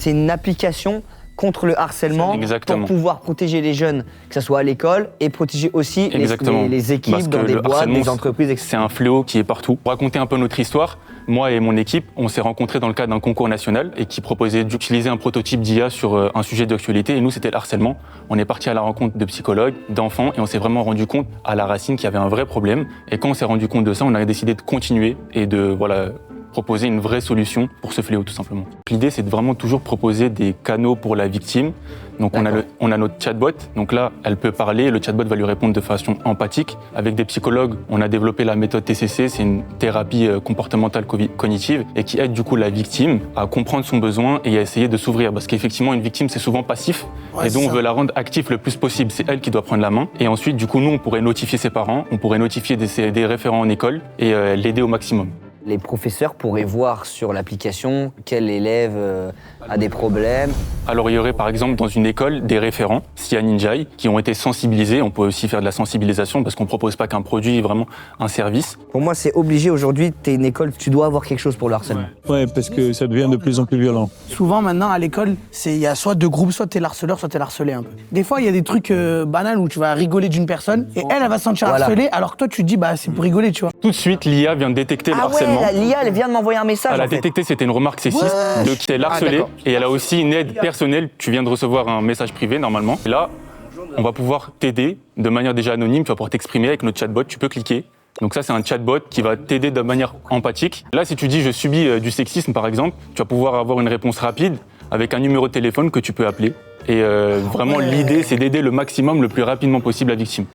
C'est une application contre le harcèlement pour pouvoir protéger les jeunes, que ce soit à l'école, et protéger aussi les équipes dans des boîtes, des entreprises, etc. C'est un fléau qui est partout. Pour raconter un peu notre histoire, moi et mon équipe, on s'est rencontrés dans le cadre d'un concours national et qui proposait d'utiliser un prototype d'IA sur un sujet d'actualité. Et nous, c'était le harcèlement. On est parti à la rencontre de psychologues, d'enfants, et on s'est vraiment rendu compte à la racine qu'il y avait un vrai problème. Et quand on s'est rendu compte de ça, on a décidé de continuer et de proposer une vraie solution pour ce fléau, tout simplement. L'idée, c'est de vraiment toujours proposer des canaux pour la victime. Donc on a notre chatbot, donc là, elle peut parler, le chatbot va lui répondre de façon empathique. Avec des psychologues, on a développé la méthode TCC, c'est une thérapie comportementale cognitive, et qui aide du coup la victime à comprendre son besoin et à essayer de s'ouvrir. Parce qu'effectivement, une victime, c'est souvent passif, et donc on veut la rendre active le plus possible. C'est elle qui doit prendre la main. Et ensuite, du coup, nous, on pourrait notifier ses parents, on pourrait notifier des référents en école et l'aider au maximum. Les professeurs pourraient voir sur l'application quel élève a des problèmes. Alors il y aurait par exemple dans une école des référents, SIA Ninjaï, qui ont été sensibilisés. On peut aussi faire de la sensibilisation parce qu'on ne propose pas qu'un produit, vraiment un service. Pour moi, c'est obligé aujourd'hui, tu es une école, tu dois avoir quelque chose pour le harcèlement. Ouais, parce que ça devient de plus en plus violent. Souvent maintenant à l'école, il y a soit deux groupes, soit t'es l'harceleur, soit t'es harcelé un peu. Des fois, il y a des trucs banals où tu vas rigoler d'une personne et elle va se sentir harcelée, alors que toi tu te dis c'est pour rigoler, tu vois. Tout de suite, l'IA vient de détecter le harcèlement. L'IA, elle vient de m'envoyer un message. Elle a détecté, c'était une remarque sexiste, de qui est harcelé. Et elle a aussi une aide personnelle. Tu viens de recevoir un message privé normalement. Et là, on va pouvoir t'aider de manière déjà anonyme. Tu vas pouvoir t'exprimer avec notre chatbot. Tu peux cliquer. Donc ça, c'est un chatbot qui va t'aider de manière empathique. Là, si tu dis je subis du sexisme par exemple, tu vas pouvoir avoir une réponse rapide avec un numéro de téléphone que tu peux appeler. Et vraiment, l'idée, c'est d'aider le maximum, le plus rapidement possible la victime.